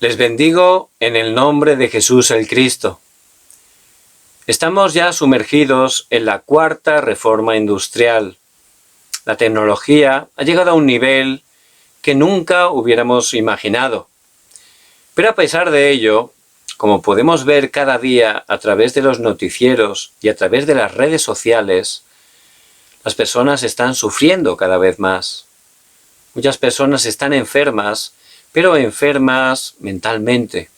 Les bendigo en el nombre de Jesús el Cristo. Estamos ya sumergidos en la cuarta reforma industrial. La tecnología ha llegado a un nivel que nunca hubiéramos imaginado. Pero a pesar de ello, como podemos ver cada día a través de los noticieros y a través de las redes sociales, las personas están sufriendo cada vez más. Muchas personas están enfermas, pero enfermas mentalmente.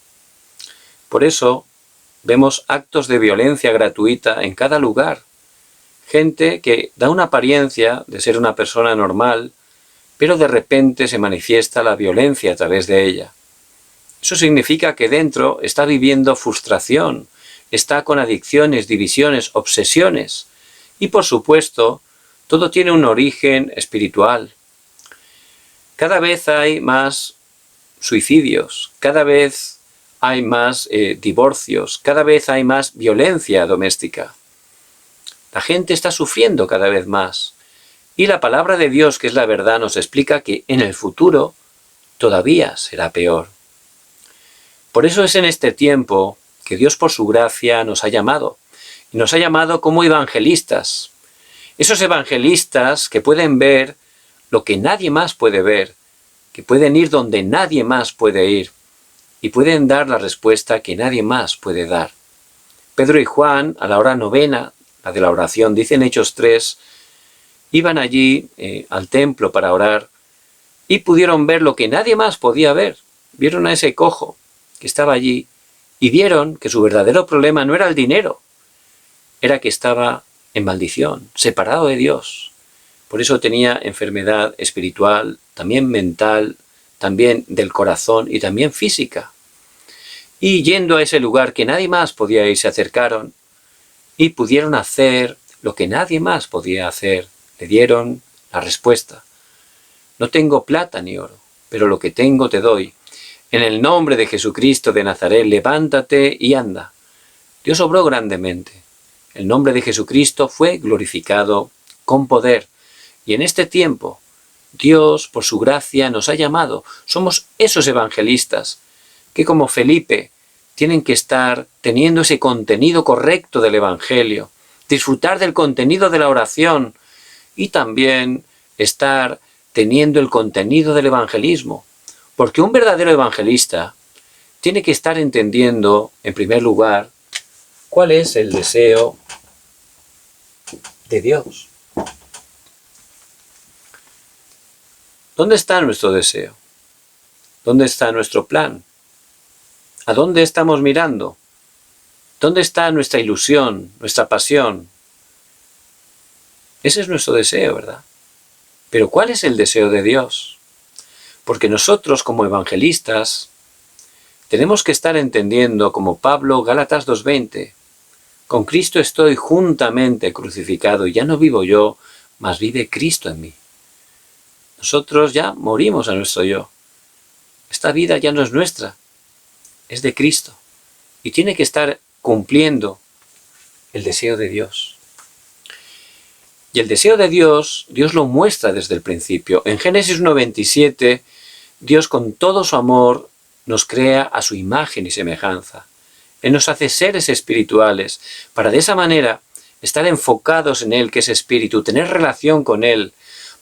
Por eso vemos actos de violencia gratuita en cada lugar. Gente que da una apariencia de ser una persona normal, pero de repente se manifiesta la violencia a través de ella. Eso significa que dentro está viviendo frustración, está con adicciones, divisiones, obsesiones. Y por supuesto, todo tiene un origen espiritual. Cada vez hay más suicidios, cada vez hay más divorcios, cada vez hay más violencia doméstica. La gente está sufriendo cada vez más. Y la palabra de Dios, que es la verdad, nos explica que en el futuro todavía será peor. Por eso es en este tiempo que Dios por su gracia nos ha llamado. Y nos ha llamado como evangelistas. Esos evangelistas que pueden ver lo que nadie más puede ver, que pueden ir donde nadie más puede ir y pueden dar la respuesta que nadie más puede dar. Pedro y Juan, a la hora novena, la de la oración, dice en Hechos 3, iban allí al templo para orar y pudieron ver lo que nadie más podía ver. Vieron a ese cojo que estaba allí y vieron que su verdadero problema no era el dinero, era que estaba en maldición, separado de Dios. Por eso tenía enfermedad espiritual, también mental, también del corazón y también física. Y yendo a ese lugar que nadie más podía ir, se acercaron y pudieron hacer lo que nadie más podía hacer. Le dieron la respuesta. No tengo plata ni oro, pero lo que tengo te doy. En el nombre de Jesucristo de Nazaret, levántate y anda. Dios obró grandemente. El nombre de Jesucristo fue glorificado con poder. Y en este tiempo, Dios, por su gracia, nos ha llamado. Somos esos evangelistas que, como Felipe, tienen que estar teniendo ese contenido correcto del Evangelio, disfrutar del contenido de la oración y también estar teniendo el contenido del evangelismo. Porque un verdadero evangelista tiene que estar entendiendo, en primer lugar, cuál es el deseo de Dios. ¿Dónde está nuestro deseo? ¿Dónde está nuestro plan? ¿A dónde estamos mirando? ¿Dónde está nuestra ilusión, nuestra pasión? Ese es nuestro deseo, ¿verdad? Pero ¿cuál es el deseo de Dios? Porque nosotros, como evangelistas, tenemos que estar entendiendo, como Pablo, Gálatas 2:20, con Cristo estoy juntamente crucificado y ya no vivo yo, mas vive Cristo en mí. Nosotros ya morimos a nuestro yo. Esta vida ya no es nuestra, es de Cristo. Y tiene que estar cumpliendo el deseo de Dios. Y el deseo de Dios, Dios lo muestra desde el principio. En Génesis 1:27, Dios con todo su amor nos crea a su imagen y semejanza. Él nos hace seres espirituales para de esa manera estar enfocados en Él, que es espíritu, tener relación con Él,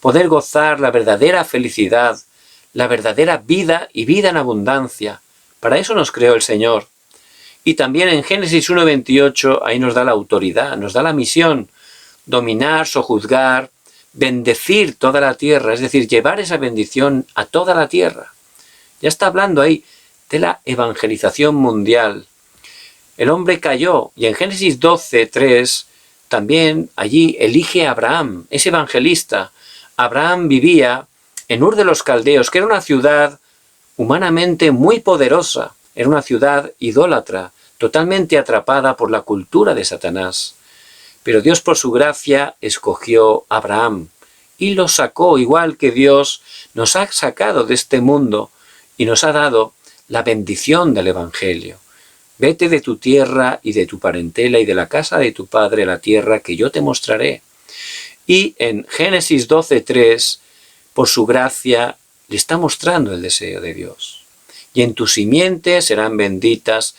poder gozar la verdadera felicidad, la verdadera vida y vida en abundancia. Para eso nos creó el Señor. Y también en Génesis 1:28 ahí nos da la autoridad, nos da la misión, dominar, sojuzgar, bendecir toda la tierra, es decir, llevar esa bendición a toda la tierra. Ya está hablando ahí de la evangelización mundial. El hombre cayó y en Génesis 12:3 también allí elige a Abraham, es evangelista. Abraham vivía en Ur de los Caldeos, que era una ciudad humanamente muy poderosa, era una ciudad idólatra, totalmente atrapada por la cultura de Satanás. Pero Dios por su gracia escogió a Abraham y lo sacó, igual que Dios nos ha sacado de este mundo y nos ha dado la bendición del Evangelio. Vete de tu tierra y de tu parentela y de la casa de tu padre a la tierra que yo te mostraré. Y en Génesis 12:3, por su gracia, le está mostrando el deseo de Dios. y en tu simiente serán benditas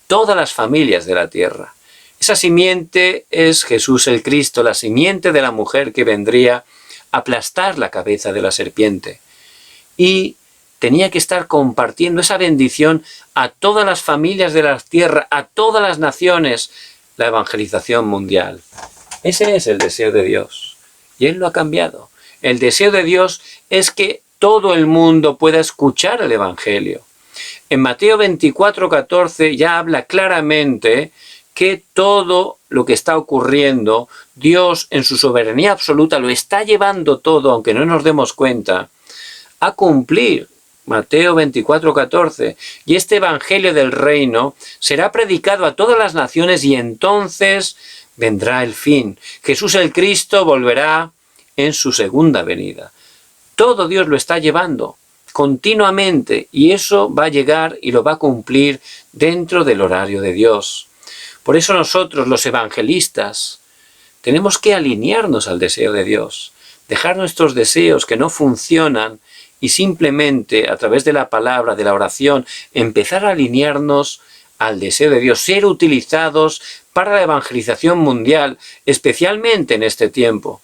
todas las familias de la tierra. Esa simiente es Jesús el Cristo, la simiente de la mujer que vendría a aplastar la cabeza de la serpiente. Y tenía que estar compartiendo esa bendición a todas las familias de la tierra, a todas las naciones, la evangelización mundial. Ese es el deseo de Dios. Y Él lo ha cambiado. El deseo de Dios es que todo el mundo pueda escuchar el Evangelio. En Mateo 24:14 ya habla claramente que todo lo que está ocurriendo, Dios en su soberanía absoluta lo está llevando todo, aunque no nos demos cuenta, a cumplir. Mateo 24:14. Y este Evangelio del Reino será predicado a todas las naciones y entonces vendrá el fin. Jesús el Cristo volverá en su segunda venida. Todo Dios lo está llevando continuamente y eso va a llegar y lo va a cumplir dentro del horario de Dios. Por eso nosotros, los evangelistas, tenemos que alinearnos al deseo de Dios, dejar nuestros deseos que no funcionan y simplemente a través de la palabra, de la oración, empezar a alinearnos al deseo de Dios, ser utilizados para la evangelización mundial, especialmente en este tiempo.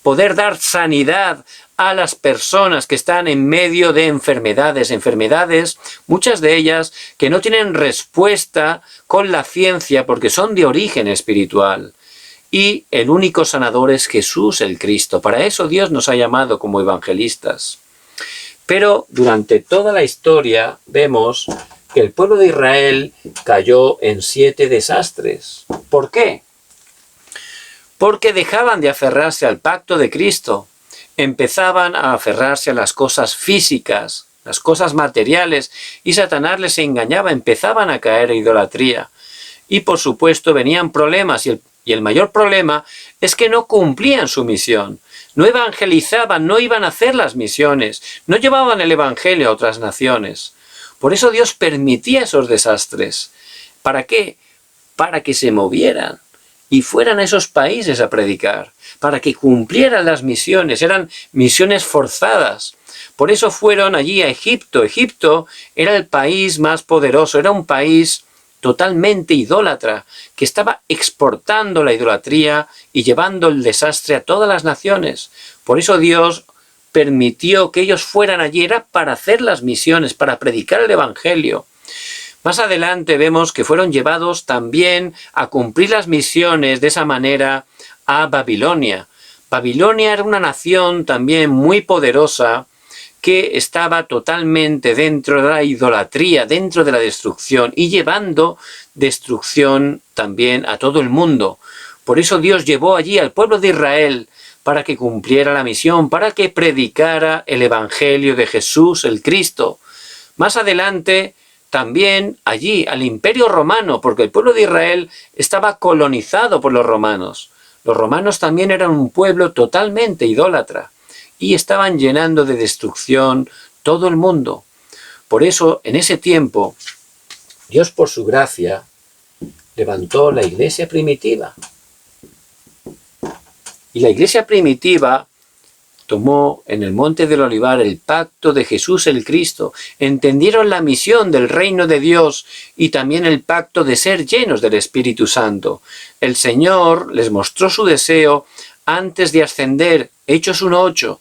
Poder dar sanidad a las personas que están en medio de enfermedades, muchas de ellas que no tienen respuesta con la ciencia porque son de origen espiritual. Y el único sanador es Jesús el Cristo. Para eso Dios nos ha llamado como evangelistas. Pero durante toda la historia vemos que el pueblo de Israel cayó en 7 desastres. ¿Por qué? Porque dejaban de aferrarse al pacto de Cristo, empezaban a aferrarse a las cosas físicas, las cosas materiales, y Satanás les engañaba, empezaban a caer en idolatría. Y por supuesto venían problemas, y el mayor problema es que no cumplían su misión, no evangelizaban, no iban a hacer las misiones, no llevaban el evangelio a otras naciones. Por eso Dios permitía esos desastres. ¿Para qué? Para que se movieran y fueran a esos países a predicar, para que cumplieran las misiones, eran misiones forzadas. Por eso fueron allí a Egipto. Egipto era el país más poderoso, era un país totalmente idólatra, que estaba exportando la idolatría y llevando el desastre a todas las naciones. Por eso Dios permitió que ellos fueran allí, era para hacer las misiones, para predicar el evangelio. Más adelante vemos que fueron llevados también a cumplir las misiones de esa manera a Babilonia. Babilonia era una nación también muy poderosa que estaba totalmente dentro de la idolatría, dentro de la destrucción y llevando destrucción también a todo el mundo. Por eso Dios llevó allí al pueblo de Israel para que cumpliera la misión, para que predicara el evangelio de Jesús el Cristo. Más adelante también allí al Imperio Romano, porque el pueblo de Israel estaba colonizado por los romanos. Los romanos también eran un pueblo totalmente idólatra y estaban llenando de destrucción todo el mundo. Por eso, en ese tiempo, Dios por su gracia levantó la iglesia primitiva. Y la iglesia primitiva tomó en el Monte del Olivar el pacto de Jesús el Cristo. Entendieron la misión del reino de Dios y también el pacto de ser llenos del Espíritu Santo. El Señor les mostró su deseo antes de ascender, Hechos 1:8.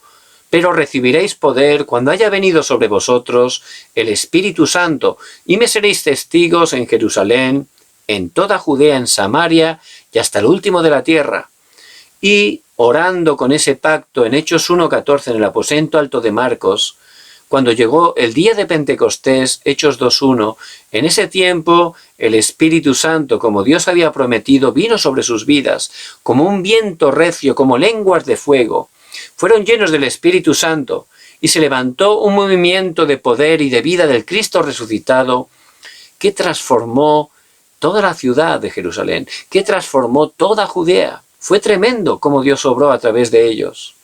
Pero recibiréis poder cuando haya venido sobre vosotros el Espíritu Santo, y me seréis testigos en Jerusalén, en toda Judea, en Samaria y hasta el último de la tierra. Y orando con ese pacto en Hechos 1:14 en el aposento alto de Marcos, cuando llegó el día de Pentecostés, Hechos 2:1, en ese tiempo el Espíritu Santo, como Dios había prometido, vino sobre sus vidas, como un viento recio, como lenguas de fuego. Fueron llenos del Espíritu Santo y se levantó un movimiento de poder y de vida del Cristo resucitado que transformó toda la ciudad de Jerusalén, que transformó toda Judea. Fue tremendo cómo Dios obró a través de ellos.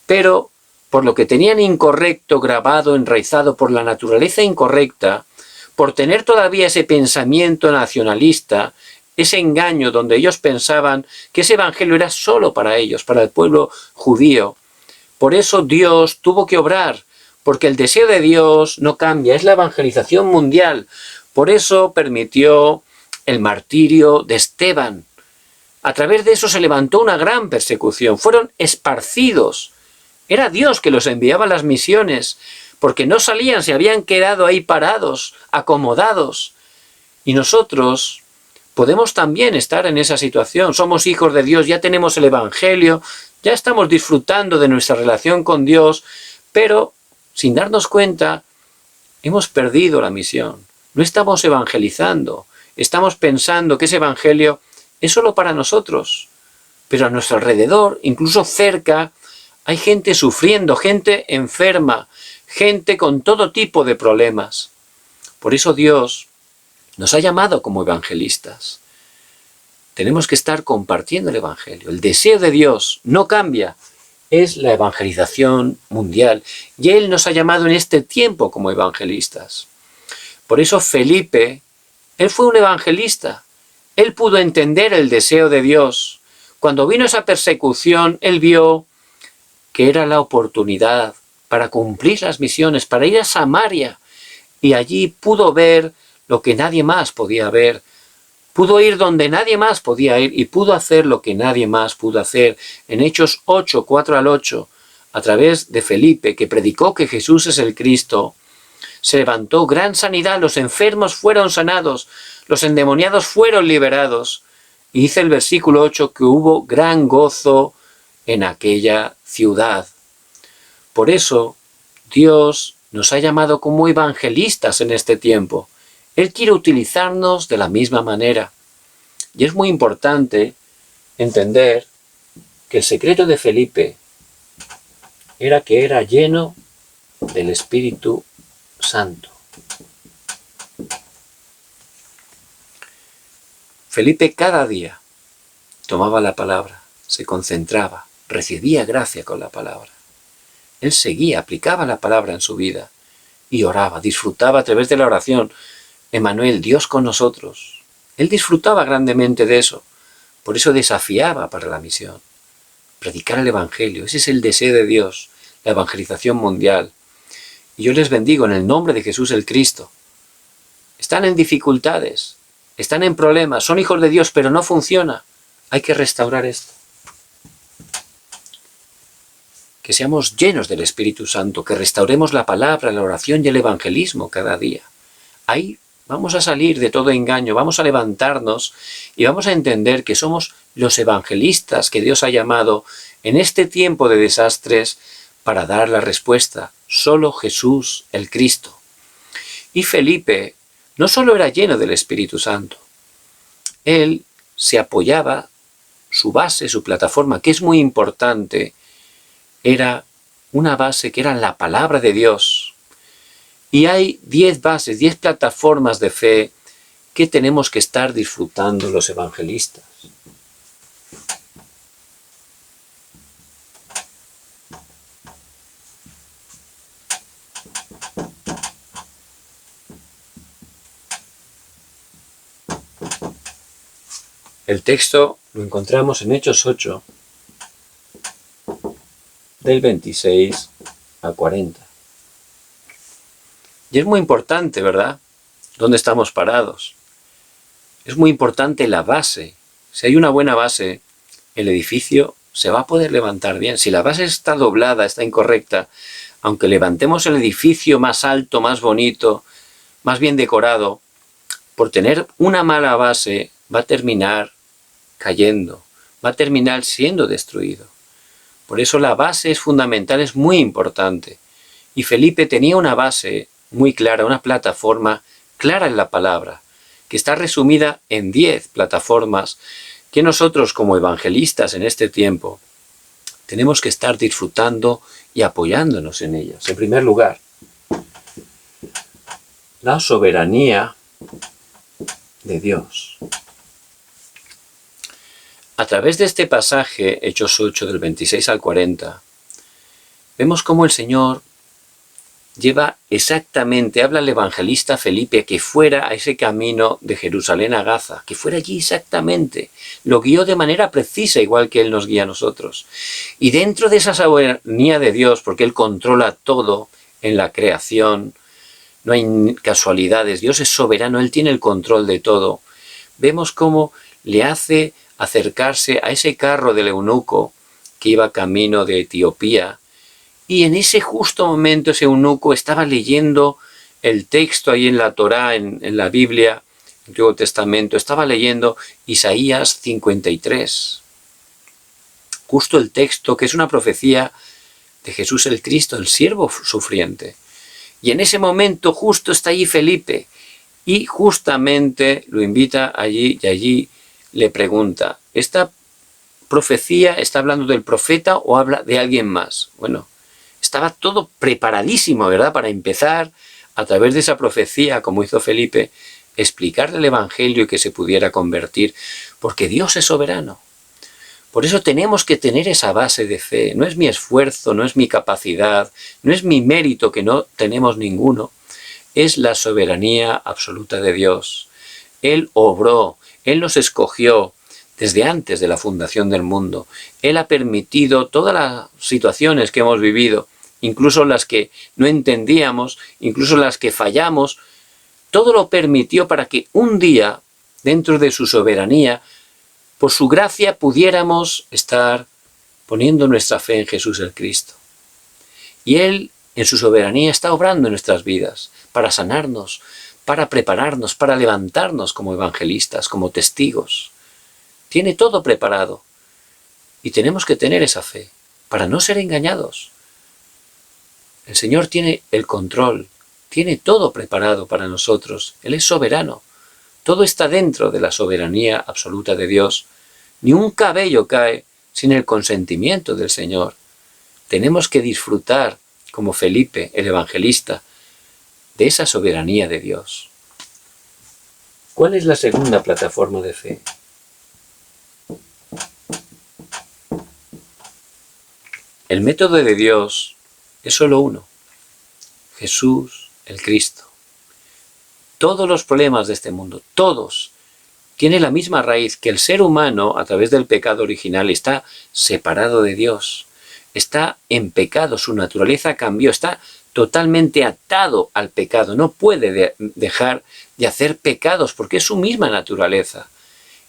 Pero por lo que tenían incorrecto, grabado, enraizado por la naturaleza incorrecta, por tener todavía ese pensamiento nacionalista, ese engaño donde ellos pensaban que ese evangelio era solo para ellos, para el pueblo judío. Por eso Dios tuvo que obrar, porque el deseo de Dios no cambia, es la evangelización mundial. Por eso permitió el martirio de Esteban. A través de eso se levantó una gran persecución, fueron esparcidos. Era Dios que los enviaba a las misiones, porque no salían, se habían quedado ahí parados, acomodados. Y nosotros podemos también estar en esa situación. Somos hijos de Dios, ya tenemos el Evangelio, ya estamos disfrutando de nuestra relación con Dios, pero sin darnos cuenta, hemos perdido la misión. No estamos evangelizando. Estamos pensando que ese Evangelio es solo para nosotros. Pero a nuestro alrededor, incluso cerca, hay gente sufriendo, gente enferma, gente con todo tipo de problemas. Por eso Dios nos ha llamado como evangelistas. Tenemos que estar compartiendo el Evangelio. El deseo de Dios no cambia. Es la evangelización mundial. Y Él nos ha llamado en este tiempo como evangelistas. Por eso Felipe, él fue un evangelista. Él pudo entender el deseo de Dios. Cuando vino esa persecución, él vio que era la oportunidad para cumplir las misiones, para ir a Samaria. Y allí pudo ver lo que nadie más podía ver. Pudo ir donde nadie más podía ir y pudo hacer lo que nadie más pudo hacer. En Hechos 8, 4 al 8, a través de Felipe, que predicó que Jesús es el Cristo, se levantó gran sanidad, los enfermos fueron sanados, los endemoniados fueron liberados. Y dice el versículo 8 que hubo gran gozo en aquella ciudad. Por eso, Dios nos ha llamado como evangelistas en este tiempo. Él quiere utilizarnos de la misma manera. Y es muy importante entender que el secreto de Felipe era que era lleno del Espíritu Santo. Felipe cada día tomaba la palabra, se concentraba, recibía gracia con la palabra. Él seguía, aplicaba la palabra en su vida y oraba, disfrutaba a través de la oración. Emmanuel, Dios con nosotros. Él disfrutaba grandemente de eso. Por eso desafiaba para la misión. Predicar el Evangelio. Ese es el deseo de Dios. La evangelización mundial. Y yo les bendigo en el nombre de Jesús el Cristo. Están en dificultades. Están en problemas. Son hijos de Dios, pero no funciona. Hay que restaurar esto. Que seamos llenos del Espíritu Santo. Que restauremos la palabra, la oración y el evangelismo cada día. Ahí vamos a salir de todo engaño, vamos a levantarnos y vamos a entender que somos los evangelistas que Dios ha llamado en este tiempo de desastres para dar la respuesta. Solo Jesús, el Cristo. Y Felipe no solo era lleno del Espíritu Santo, él se apoyaba, su base, su plataforma, que es muy importante, era una base que era la palabra de Dios. Y hay 10 bases, 10 plataformas de fe que tenemos que estar disfrutando los evangelistas. El texto lo encontramos en Hechos 8, del 26 a 40. Y es muy importante, ¿verdad?, dónde estamos parados. Es muy importante la base. Si hay una buena base, el edificio se va a poder levantar bien. Si la base está doblada, está incorrecta, aunque levantemos el edificio más alto, más bonito, más bien decorado, por tener una mala base, va a terminar cayendo, va a terminar siendo destruido. Por eso la base es fundamental, es muy importante. Y Felipe tenía una base muy clara, una plataforma clara en la palabra, que está resumida en 10 plataformas que nosotros como evangelistas en este tiempo tenemos que estar disfrutando y apoyándonos en ellas. En primer lugar, la soberanía de Dios. A través de este pasaje, Hechos 8, del 26 al 40, vemos cómo el Señor lleva exactamente, habla al evangelista Felipe que fuera a ese camino de Jerusalén a Gaza, que fuera allí exactamente, lo guió de manera precisa, igual que Él nos guía a nosotros. Y dentro de esa soberanía de Dios, porque Él controla todo, en la creación, no hay casualidades, Dios es soberano, Él tiene el control de todo. Vemos cómo le hace acercarse a ese carro del eunuco que iba camino de Etiopía, y en ese justo momento ese eunuco estaba leyendo el texto ahí en la Torá, en la Biblia, en el Antiguo Testamento, estaba leyendo Isaías 53. Justo el texto que es una profecía de Jesús el Cristo, el siervo sufriente. Y en ese momento justo está allí Felipe y justamente lo invita allí y allí le pregunta, ¿esta profecía está hablando del profeta o habla de alguien más? Bueno, estaba todo preparadísimo, ¿verdad? Para empezar, a través de esa profecía, como hizo Felipe, explicarle el Evangelio y que se pudiera convertir, porque Dios es soberano. Por eso tenemos que tener esa base de fe. No es mi esfuerzo, no es mi capacidad, no es mi mérito, que no tenemos ninguno. Es la soberanía absoluta de Dios. Él obró, Él nos escogió desde antes de la fundación del mundo. Él ha permitido todas las situaciones que hemos vivido, incluso las que no entendíamos, incluso las que fallamos. Todo lo permitió para que un día, dentro de su soberanía, por su gracia pudiéramos estar poniendo nuestra fe en Jesús el Cristo. Y Él, en su soberanía, está obrando en nuestras vidas para sanarnos, para prepararnos, para levantarnos como evangelistas, como testigos. Tiene todo preparado. Y tenemos que tener esa fe para no ser engañados. El Señor tiene el control, tiene todo preparado para nosotros. Él es soberano. Todo está dentro de la soberanía absoluta de Dios. Ni un cabello cae sin el consentimiento del Señor. Tenemos que disfrutar, como Felipe, el evangelista, de esa soberanía de Dios. ¿Cuál es la segunda plataforma de fe? El método de Dios es solo uno: Jesús el Cristo. Todos los problemas de este mundo, todos, tienen la misma raíz, que el ser humano, a través del pecado original, está separado de Dios. Está en pecado, su naturaleza cambió, está totalmente atado al pecado. No puede dejar de hacer pecados porque es su misma naturaleza.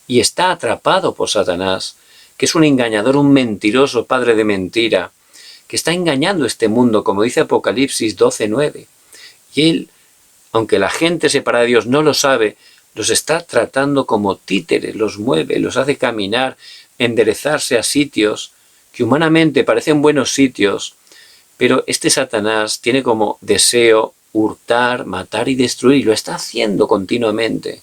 Y está atrapado por Satanás, que es un engañador, un mentiroso, padre de mentira, que está engañando este mundo, como dice Apocalipsis 12:9. Y él, aunque la gente separada de Dios no lo sabe, los está tratando como títeres, los mueve, los hace caminar, enderezarse a sitios que humanamente parecen buenos sitios, pero este Satanás tiene como deseo hurtar, matar y destruir, y lo está haciendo continuamente.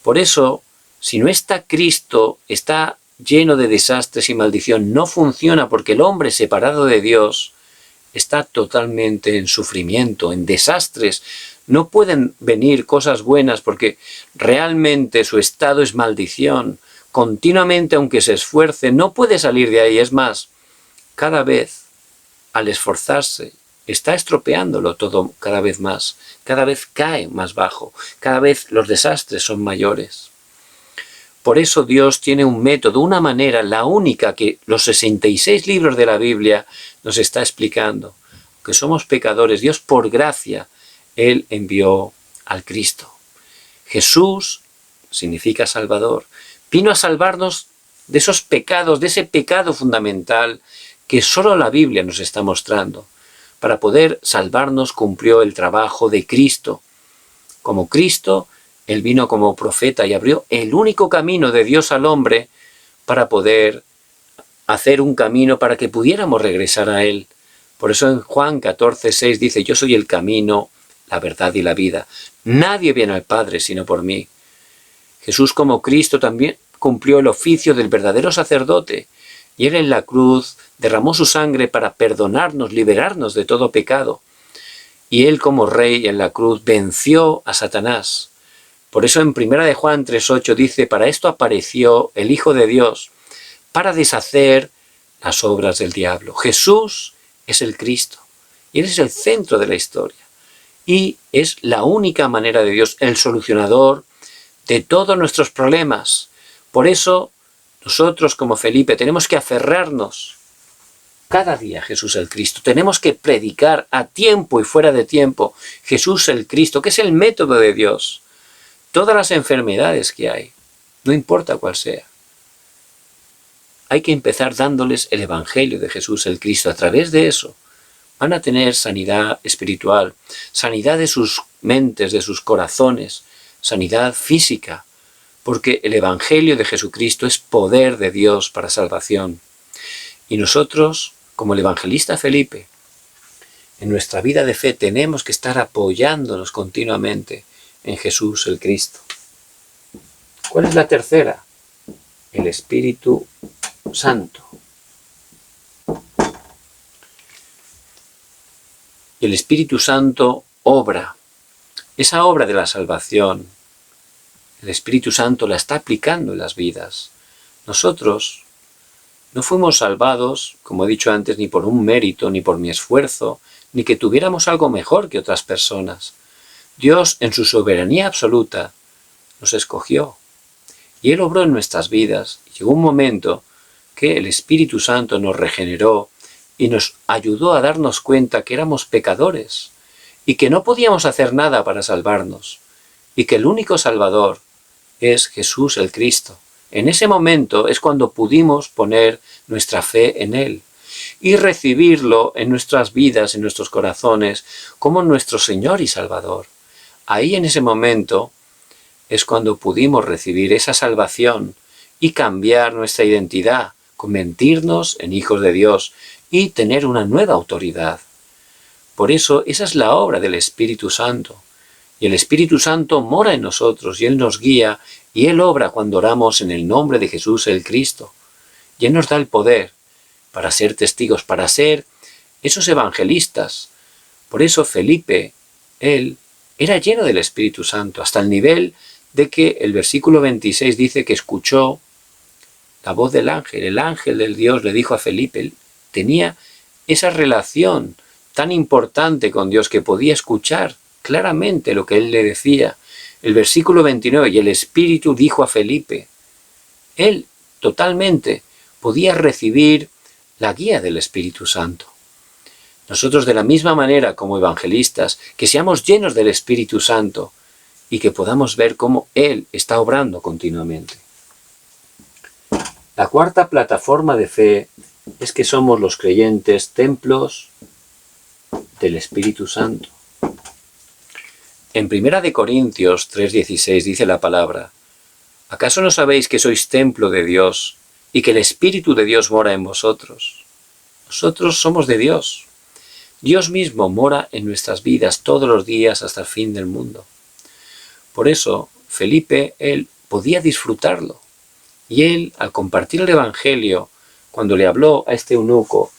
Por eso, si no está Cristo, está lleno de desastres y maldición, no funciona, porque el hombre separado de Dios está totalmente en sufrimiento, en desastres. No pueden venir cosas buenas porque realmente su estado es maldición. Continuamente, aunque se esfuerce, no puede salir de ahí. Es más, cada vez, al esforzarse, está estropeándolo todo cada vez más. Cada vez cae más bajo. Cada vez los desastres son mayores. Por eso Dios tiene un método, una manera, la única que los 66 libros de la Biblia nos está explicando. Que somos pecadores, Dios por gracia, Él envió al Cristo. Jesús significa Salvador. Vino a salvarnos de esos pecados, de ese pecado fundamental que solo la Biblia nos está mostrando. Para poder salvarnos cumplió el trabajo de Cristo. Como Cristo, Él vino como profeta y abrió el único camino de Dios al hombre para poder hacer un camino para que pudiéramos regresar a Él. Por eso en Juan 14:6 dice: yo soy el camino, la verdad y la vida. Nadie viene al Padre sino por mí. Jesús, como Cristo, también cumplió el oficio del verdadero sacerdote. Y Él en la cruz derramó su sangre para perdonarnos, liberarnos de todo pecado. Y Él, como Rey en la cruz, venció a Satanás. Por eso en 1 de Juan 3:8 dice: para esto apareció el Hijo de Dios, para deshacer las obras del diablo. Jesús es el Cristo. Y Él es el centro de la historia. Y es la única manera de Dios, el solucionador de todos nuestros problemas. Por eso, nosotros como Felipe tenemos que aferrarnos cada día Jesús el Cristo. Tenemos que predicar a tiempo y fuera de tiempo Jesús el Cristo, que es el método de Dios. Todas las enfermedades que hay, no importa cuál sea. Hay que empezar dándoles el Evangelio de Jesús el Cristo. A través de eso van a tener sanidad espiritual, sanidad de sus mentes, de sus corazones, sanidad física, porque el Evangelio de Jesucristo es poder de Dios para salvación. Y nosotros, como el evangelista Felipe, en nuestra vida de fe tenemos que estar apoyándonos continuamente en Jesús el Cristo. ¿Cuál es la tercera? El Espíritu Santo. Y el Espíritu Santo obra. Esa obra de la salvación, el Espíritu Santo la está aplicando en las vidas. Nosotros no fuimos salvados, como he dicho antes, ni por un mérito, ni por mi esfuerzo, ni que tuviéramos algo mejor que otras personas. Dios, en su soberanía absoluta, nos escogió. Y Él obró en nuestras vidas. Llegó un momento que el Espíritu Santo nos regeneró y nos ayudó a darnos cuenta que éramos pecadores y que no podíamos hacer nada para salvarnos y que el único Salvador es Jesús el Cristo. En ese momento es cuando pudimos poner nuestra fe en Él y recibirlo en nuestras vidas, en nuestros corazones, como nuestro Señor y Salvador. Ahí en ese momento es cuando pudimos recibir esa salvación y cambiar nuestra identidad, convertirnos en hijos de Dios y tener una nueva autoridad. Por eso esa es la obra del Espíritu Santo. Y el Espíritu Santo mora en nosotros y Él nos guía y Él obra cuando oramos en el nombre de Jesús el Cristo. Y Él nos da el poder para ser testigos, para ser esos evangelistas. Por eso Felipe, él era lleno del Espíritu Santo, hasta el nivel de que el versículo 26 dice que escuchó la voz del ángel. El ángel del Dios le dijo a Felipe, él tenía esa relación tan importante con Dios que podía escuchar claramente lo que él le decía. El versículo 29, y el Espíritu dijo a Felipe, él totalmente podía recibir la guía del Espíritu Santo. Nosotros de la misma manera como evangelistas, que seamos llenos del Espíritu Santo y que podamos ver cómo Él está obrando continuamente. La cuarta plataforma de fe es que somos los creyentes templos del Espíritu Santo. En 1 Corintios 3:16 dice la palabra, ¿acaso no sabéis que sois templo de Dios y que el Espíritu de Dios mora en vosotros? Nosotros somos de Dios. Dios mismo mora en nuestras vidas todos los días hasta el fin del mundo. Por eso, Felipe, él podía disfrutarlo. Y él, al compartir el Evangelio, cuando le habló a este eunuco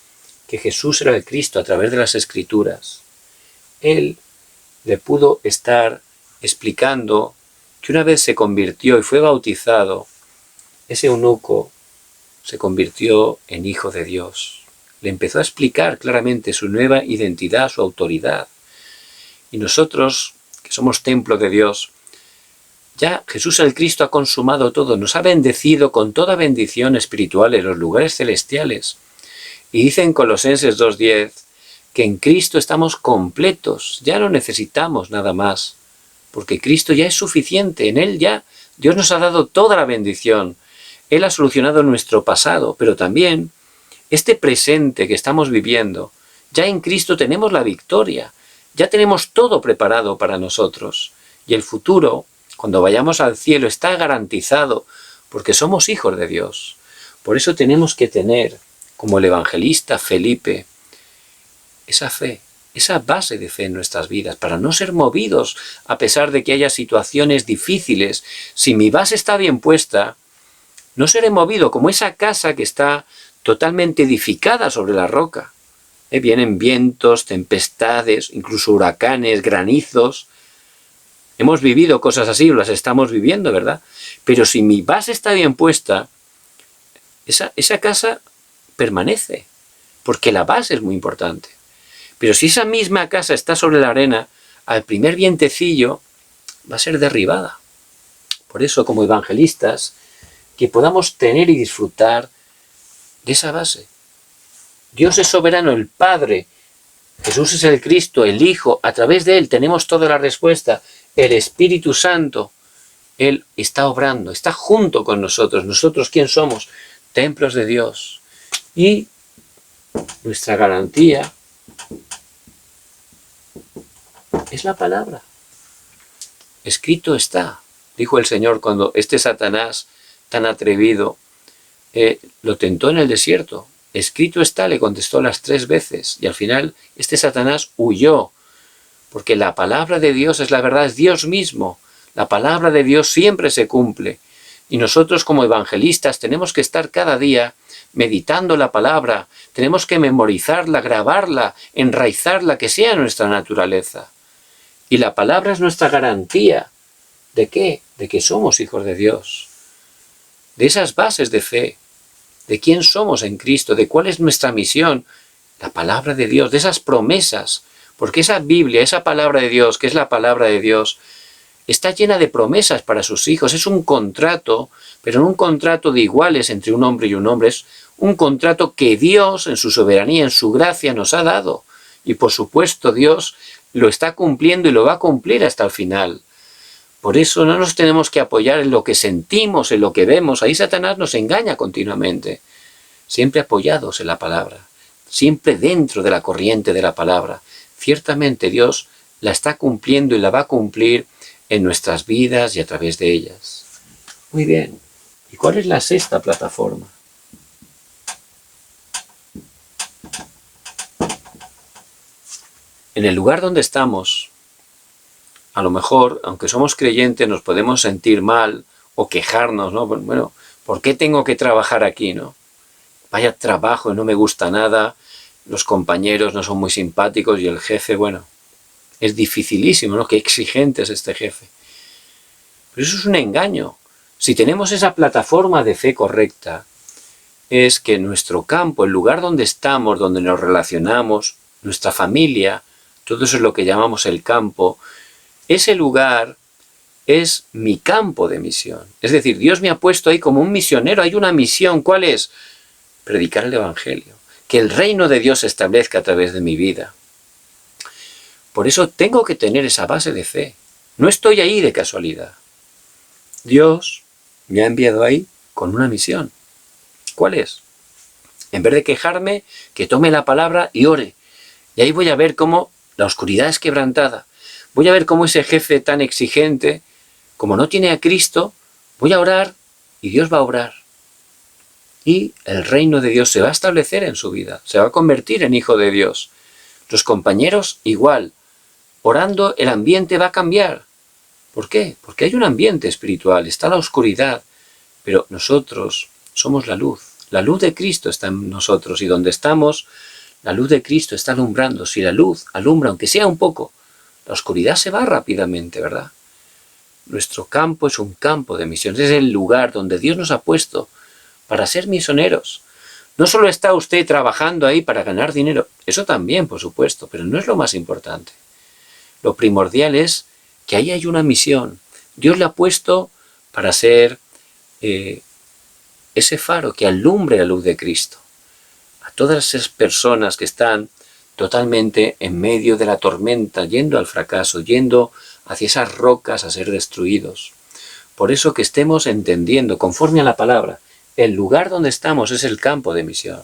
que Jesús era el Cristo a través de las Escrituras, él le pudo estar explicando que una vez se convirtió y fue bautizado, ese eunuco se convirtió en hijo de Dios. Le empezó a explicar claramente su nueva identidad, su autoridad. Y nosotros, que somos templo de Dios, ya Jesús el Cristo ha consumado todo, nos ha bendecido con toda bendición espiritual en los lugares celestiales. Y dice en Colosenses 2:10 que en Cristo estamos completos, ya no necesitamos nada más, porque Cristo ya es suficiente, en Él ya Dios nos ha dado toda la bendición. Él ha solucionado nuestro pasado, pero también este presente que estamos viviendo, ya en Cristo tenemos la victoria, ya tenemos todo preparado para nosotros. Y el futuro, cuando vayamos al cielo, está garantizado, porque somos hijos de Dios. Por eso tenemos que tener, como el evangelista Felipe, esa fe, esa base de fe en nuestras vidas, para no ser movidos a pesar de que haya situaciones difíciles. Si mi base está bien puesta, no seré movido como esa casa que está totalmente edificada sobre la roca. Vienen vientos, tempestades, incluso huracanes, granizos. Hemos vivido cosas así, o las estamos viviendo, ¿verdad? Pero si mi base está bien puesta, esa casa permanece, porque la base es muy importante. Pero si esa misma casa está sobre la arena, al primer vientecillo va a ser derribada. Por eso, como evangelistas, que podamos tener y disfrutar de esa base. Dios es soberano, el Padre. Jesús es el Cristo, el Hijo. A través de Él tenemos toda la respuesta. El Espíritu Santo, Él está obrando, está junto con nosotros. ¿Nosotros quién somos? Templos de Dios. Y nuestra garantía es la palabra. Escrito está, dijo el Señor cuando este Satanás tan atrevido lo tentó en el desierto. Escrito está, le contestó las 3 veces. Y al final este Satanás huyó. Porque la palabra de Dios es la verdad, es Dios mismo. La palabra de Dios siempre se cumple. Y nosotros como evangelistas tenemos que estar cada día meditando la palabra. Tenemos que memorizarla, grabarla, enraizarla, que sea nuestra naturaleza. Y la palabra es nuestra garantía. ¿De qué? De que somos hijos de Dios. De esas bases de fe. De quién somos en Cristo, de cuál es nuestra misión. La palabra de Dios, de esas promesas. Porque esa Biblia, esa palabra de Dios, que es la palabra de Dios, está llena de promesas para sus hijos. Es un contrato, pero no un contrato de iguales entre un hombre y un hombre. Es un contrato que Dios, en su soberanía, en su gracia, nos ha dado. Y por supuesto Dios lo está cumpliendo y lo va a cumplir hasta el final. Por eso no nos tenemos que apoyar en lo que sentimos, en lo que vemos. Ahí Satanás nos engaña continuamente. Siempre apoyados en la palabra. Siempre dentro de la corriente de la palabra. Ciertamente Dios la está cumpliendo y la va a cumplir en nuestras vidas y a través de ellas. Muy bien. ¿Y cuál es la 6ª plataforma? En el lugar donde estamos, a lo mejor, aunque somos creyentes, nos podemos sentir mal o quejarnos, ¿no? Bueno, ¿por qué tengo que trabajar aquí, no? Vaya trabajo, no me gusta nada, los compañeros no son muy simpáticos y el jefe, bueno, es dificilísimo, ¿no? Qué exigente es este jefe. Pero eso es un engaño. Si tenemos esa plataforma de fe correcta, es que nuestro campo, el lugar donde estamos, donde nos relacionamos, nuestra familia, todo eso es lo que llamamos el campo, ese lugar es mi campo de misión. Es decir, Dios me ha puesto ahí como un misionero, hay una misión. ¿Cuál es? Predicar el Evangelio. Que el reino de Dios se establezca a través de mi vida. Por eso tengo que tener esa base de fe. No estoy ahí de casualidad. Dios me ha enviado ahí con una misión. ¿Cuál es? En vez de quejarme, que tome la palabra y ore. Y ahí voy a ver cómo la oscuridad es quebrantada. Voy a ver cómo ese jefe tan exigente, como no tiene a Cristo, voy a orar y Dios va a obrar. Y el reino de Dios se va a establecer en su vida. Se va a convertir en hijo de Dios. Los compañeros igual. Orando el ambiente va a cambiar. ¿Por qué? Porque hay un ambiente espiritual. Está la oscuridad. Pero nosotros somos la luz. La luz de Cristo está en nosotros. Y donde estamos, la luz de Cristo está alumbrando. Si la luz alumbra, aunque sea un poco, la oscuridad se va rápidamente, ¿verdad? Nuestro campo es un campo de misiones. Es el lugar donde Dios nos ha puesto para ser misioneros. No solo está usted trabajando ahí para ganar dinero. Eso también, por supuesto, pero no es lo más importante. Lo primordial es que ahí hay una misión. Dios le ha puesto para ser ese faro que alumbre la luz de Cristo. A todas esas personas que están totalmente en medio de la tormenta, yendo al fracaso, yendo hacia esas rocas a ser destruidos. Por eso que estemos entendiendo, conforme a la palabra, el lugar donde estamos es el campo de misión.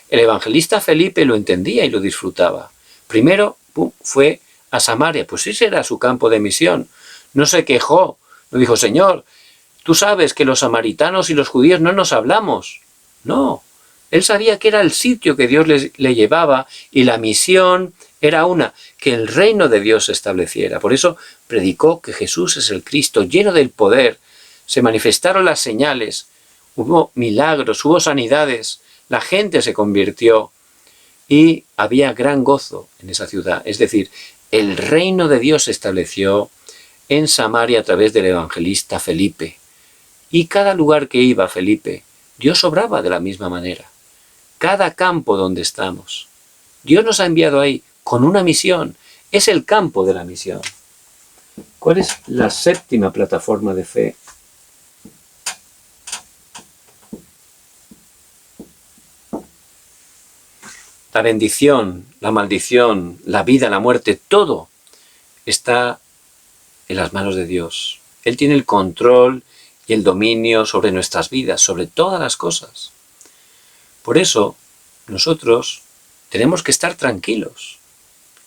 El evangelista Felipe lo entendía y lo disfrutaba. Primero fue a Samaria, pues ese era su campo de misión. No se quejó, no dijo, Señor, tú sabes que los samaritanos y los judíos no nos hablamos. No, él sabía que era el sitio que Dios le llevaba y la misión era una, que el reino de Dios se estableciera. Por eso predicó que Jesús es el Cristo, lleno del poder. Se manifestaron las señales, hubo milagros, hubo sanidades, la gente se convirtió y había gran gozo en esa ciudad. Es decir, el reino de Dios se estableció en Samaria a través del evangelista Felipe. Y cada lugar que iba Felipe, Dios obraba de la misma manera. Cada campo donde estamos, Dios nos ha enviado ahí con una misión. Es el campo de la misión. ¿Cuál es la 7ª plataforma de fe? La bendición, la maldición, la vida, la muerte, todo está en las manos de Dios. Él tiene el control y el dominio sobre nuestras vidas, sobre todas las cosas. Por eso, nosotros tenemos que estar tranquilos.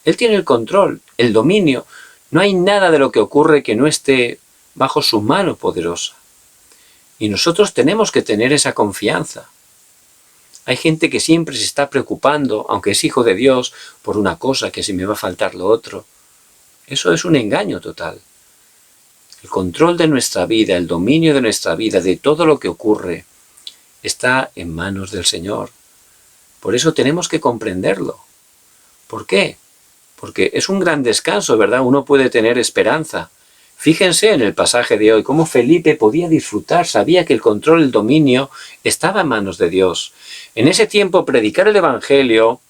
Él tiene el control, el dominio. No hay nada de lo que ocurre que no esté bajo su mano poderosa. Y nosotros tenemos que tener esa confianza. Hay gente que siempre se está preocupando, aunque es hijo de Dios, por una cosa, que si me va a faltar lo otro. Eso es un engaño total. El control de nuestra vida, el dominio de nuestra vida, de todo lo que ocurre, está en manos del Señor. Por eso tenemos que comprenderlo. ¿Por qué? Porque es un gran descanso, ¿verdad? Uno puede tener esperanza. Fíjense en el pasaje de hoy, cómo Felipe podía disfrutar, sabía que el control, el dominio, estaba en manos de Dios. En ese tiempo, predicar el Evangelio,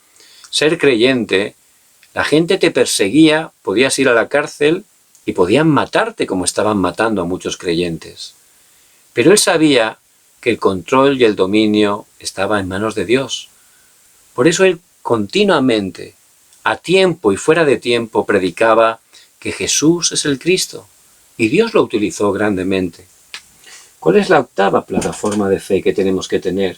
ser creyente, la gente te perseguía, podías ir a la cárcel y podían matarte como estaban matando a muchos creyentes. Pero él sabía que el control y el dominio estaba en manos de Dios. Por eso él continuamente, a tiempo y fuera de tiempo, predicaba que Jesús es el Cristo. Y Dios lo utilizó grandemente. ¿Cuál es la octava plataforma de fe que tenemos que tener?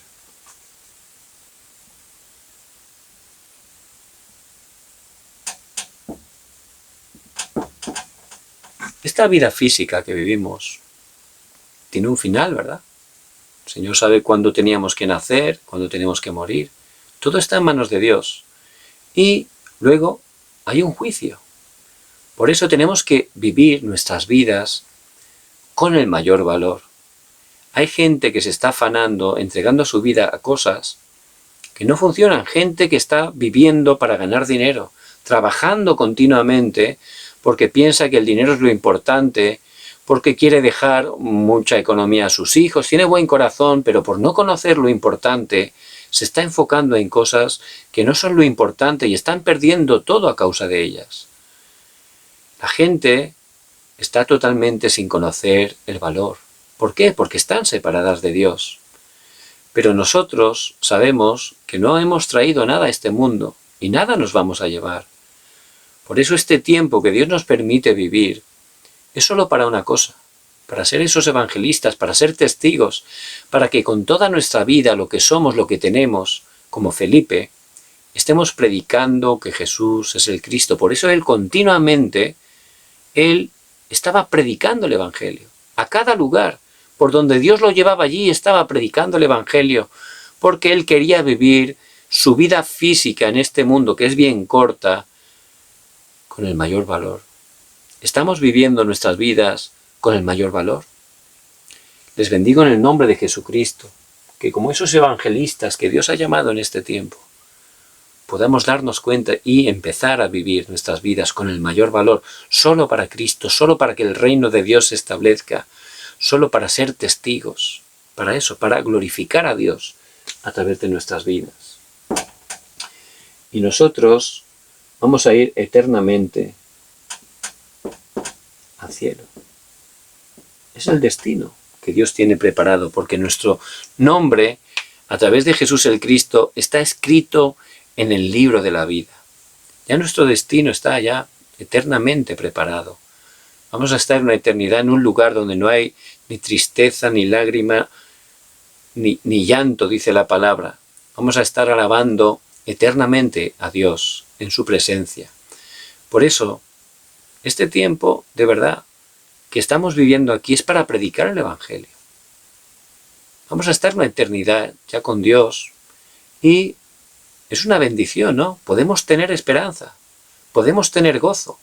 Esta vida física que vivimos tiene un final, ¿verdad? El Señor sabe cuándo teníamos que nacer, cuándo tenemos que morir. Todo está en manos de Dios. Y luego hay un juicio. Por eso tenemos que vivir nuestras vidas con el mayor valor. Hay gente que se está afanando, entregando su vida a cosas que no funcionan. Gente que está viviendo para ganar dinero, trabajando continuamente porque piensa que el dinero es lo importante, porque quiere dejar mucha economía a sus hijos, tiene buen corazón, pero por no conocer lo importante, se está enfocando en cosas que no son lo importante y están perdiendo todo a causa de ellas. La gente está totalmente sin conocer el valor. ¿Por qué? Porque están separadas de Dios. Pero nosotros sabemos que no hemos traído nada a este mundo y nada nos vamos a llevar. Por eso este tiempo que Dios nos permite vivir es solo para una cosa, para ser esos evangelistas, para ser testigos, para que con toda nuestra vida, lo que somos, lo que tenemos, como Felipe, estemos predicando que Jesús es el Cristo. Por eso él continuamente, él estaba predicando el Evangelio. A cada lugar, por donde Dios lo llevaba allí, estaba predicando el Evangelio, porque él quería vivir su vida física en este mundo, que es bien corta, con el mayor valor. ¿Estamos viviendo nuestras vidas con el mayor valor? Les bendigo en el nombre de Jesucristo, que como esos evangelistas que Dios ha llamado en este tiempo, podamos darnos cuenta y empezar a vivir nuestras vidas con el mayor valor, solo para Cristo, solo para que el reino de Dios se establezca, solo para ser testigos, para eso, para glorificar a Dios a través de nuestras vidas. Y nosotros vamos a ir eternamente al cielo. Es el destino que Dios tiene preparado, porque nuestro nombre, a través de Jesús el Cristo, está escrito en el libro de la vida. Ya nuestro destino está ya eternamente preparado. Vamos a estar en una eternidad en un lugar donde no hay ni tristeza, ni lágrima, ni llanto, dice la palabra. Vamos a estar alabando eternamente a Dios en su presencia. Por eso, este tiempo, de verdad, que estamos viviendo aquí es para predicar el Evangelio. Vamos a estar una eternidad ya con Dios y es una bendición, ¿no? Podemos tener esperanza, podemos tener gozo.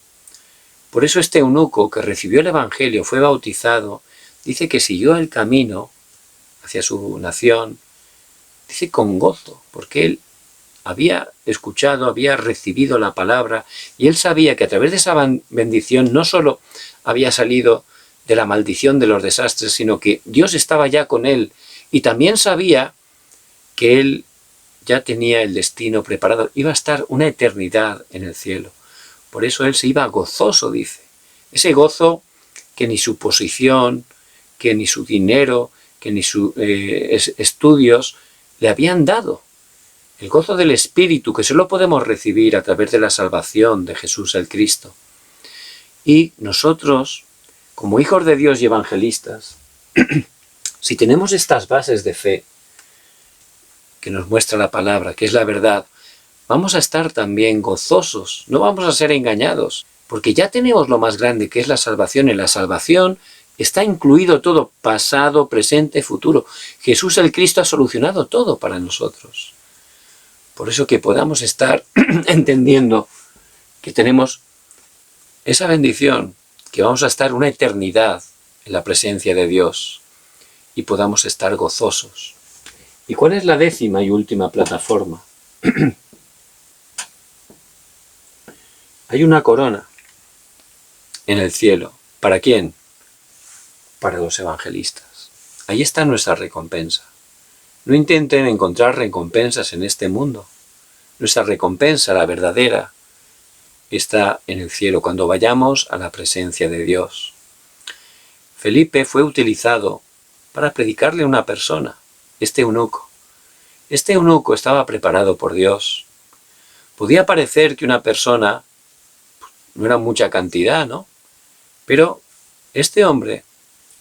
Por eso este eunuco que recibió el Evangelio, fue bautizado, dice que siguió el camino hacia su nación, dice con gozo, porque él había escuchado, había recibido la palabra y él sabía que a través de esa bendición no solo había salido de la maldición de los desastres, sino que Dios estaba ya con él y también sabía que él ya tenía el destino preparado, iba a estar una eternidad en el cielo. Por eso él se iba gozoso, dice. Ese gozo que ni su posición, que ni su dinero, que ni sus estudios le habían dado. el gozo del Espíritu, que solo podemos recibir a través de la salvación de Jesús el Cristo. Y nosotros, como hijos de Dios y evangelistas, si tenemos estas bases de fe que nos muestra la palabra, que es la verdad, vamos a estar también gozosos, no vamos a ser engañados, porque ya tenemos lo más grande, que es la salvación. En la salvación está incluido todo, pasado, presente, futuro. Jesús el Cristo ha solucionado todo para nosotros. Por eso que podamos estar entendiendo que tenemos esa bendición, que vamos a estar una eternidad en la presencia de Dios y podamos estar gozosos. ¿Y cuál es la 10ª y última plataforma? Hay una corona en el cielo. ¿Para quién? Para los evangelistas. Ahí está nuestra recompensa. No intenten encontrar recompensas en este mundo. Nuestra recompensa, la verdadera, está en el cielo, cuando vayamos a la presencia de Dios. Felipe fue utilizado para predicarle a una persona, este eunuco. Este eunuco estaba preparado por Dios. Podía parecer que una persona no era mucha cantidad, ¿no? Pero este hombre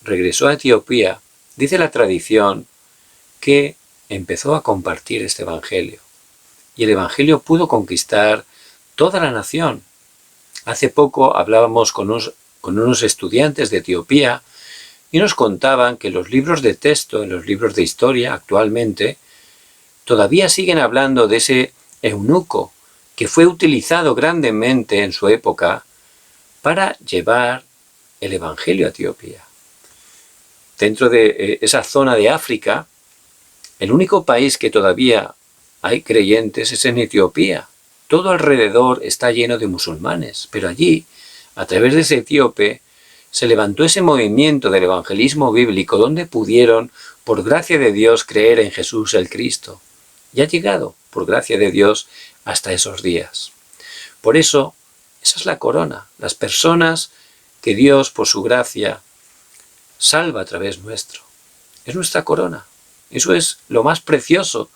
regresó a Etiopía. Dice la tradición que empezó a compartir este evangelio. Y el evangelio pudo conquistar toda la nación. Hace poco hablábamos con unos estudiantes de Etiopía y nos contaban que los libros de texto, en los libros de historia actualmente, todavía siguen hablando de ese eunuco que fue utilizado grandemente en su época para llevar el evangelio a Etiopía. Dentro de esa zona de África, el único país que todavía hay creyentes es en Etiopía. Todo alrededor está lleno de musulmanes, pero allí, a través de ese etíope, se levantó ese movimiento del evangelismo bíblico donde pudieron, por gracia de Dios, creer en Jesús el Cristo. Y ha llegado, por gracia de Dios, hasta esos días. Por eso, esa es la corona. Las personas que Dios, por su gracia, salva a través nuestro. Es nuestra corona. Eso es lo más precioso,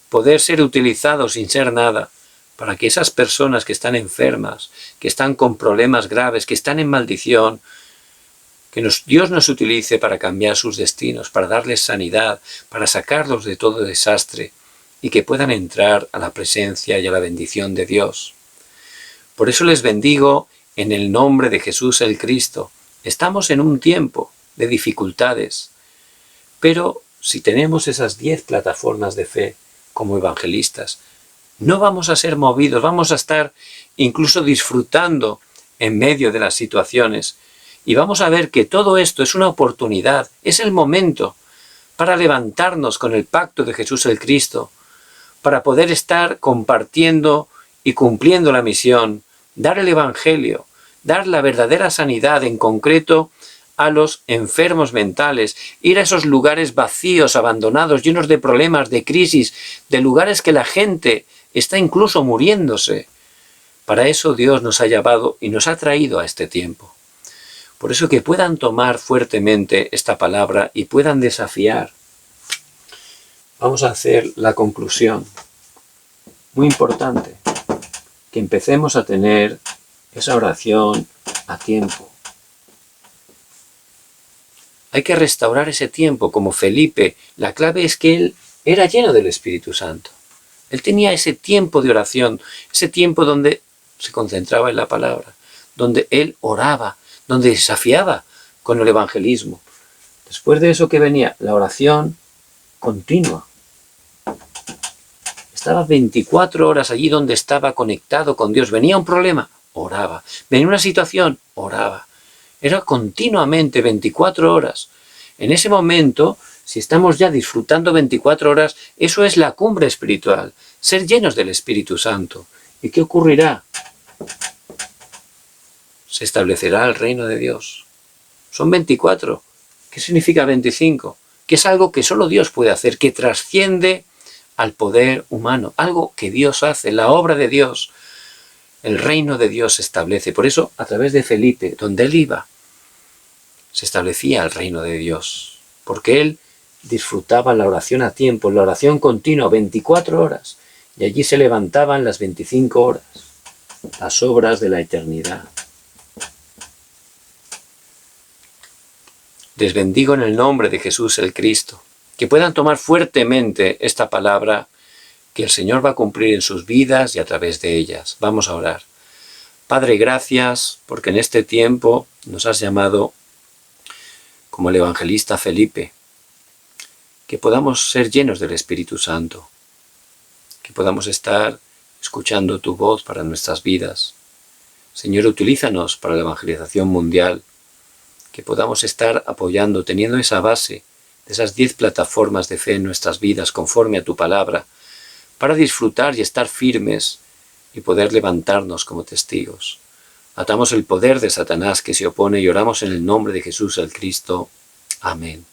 poder ser utilizado sin ser nada, para que esas personas que están enfermas, que están con problemas graves, que están en maldición, que Dios nos utilice para cambiar sus destinos, para darles sanidad, para sacarlos de todo desastre y que puedan entrar a la presencia y a la bendición de Dios. Por eso les bendigo en el nombre de Jesús el Cristo. Estamos en un tiempo de dificultades, pero si tenemos esas 10 plataformas de fe como evangelistas, no vamos a ser movidos, vamos a estar incluso disfrutando en medio de las situaciones y vamos a ver que todo esto es una oportunidad, es el momento para levantarnos con el pacto de Jesús el Cristo, para poder estar compartiendo y cumpliendo la misión, dar el evangelio, dar la verdadera sanidad en concreto a los enfermos mentales, ir a esos lugares vacíos, abandonados, llenos de problemas, de crisis, de lugares que la gente está incluso muriéndose. Para eso Dios nos ha llamado y nos ha traído a este tiempo. Por eso que puedan tomar fuertemente esta palabra y puedan desafiar. Vamos a hacer la conclusión. Muy importante que empecemos a tener esa oración a tiempo. Hay que restaurar ese tiempo, como Felipe. La clave es que él era lleno del Espíritu Santo. Él tenía ese tiempo de oración, ese tiempo donde se concentraba en la palabra, donde él oraba, donde desafiaba con el evangelismo. Después de eso que venía la oración continua. Estaba 24 horas allí donde estaba conectado con Dios. Venía un problema, oraba. Venía una situación, oraba. Era continuamente 24 horas. En ese momento, si estamos ya disfrutando 24 horas, eso es la cumbre espiritual. Ser llenos del Espíritu Santo. ¿Y qué ocurrirá? Se establecerá el reino de Dios. Son 24. ¿Qué significa 25? Que es algo que solo Dios puede hacer, que trasciende al poder humano. Algo que Dios hace, la obra de Dios. El reino de Dios se establece. Por eso, a través de Felipe, donde él iba, se establecía el reino de Dios. Porque él disfrutaba la oración a tiempo, la oración continua, 24 horas. y allí se levantaban las 25 horas, las obras de la eternidad. Les bendigo en el nombre de Jesús el Cristo, que puedan tomar fuertemente esta palabra que el Señor va a cumplir en sus vidas y a través de ellas. Vamos a orar. Padre, gracias porque en este tiempo nos has llamado como el evangelista Felipe, que podamos ser llenos del Espíritu Santo, que podamos estar escuchando tu voz para nuestras vidas. Señor, utilízanos para la evangelización mundial, que podamos estar apoyando, teniendo esa base de esas 10 plataformas de fe en nuestras vidas conforme a tu palabra, para disfrutar y estar firmes y poder levantarnos como testigos. Atamos el poder de Satanás que se opone y oramos en el nombre de Jesús el Cristo. Amén.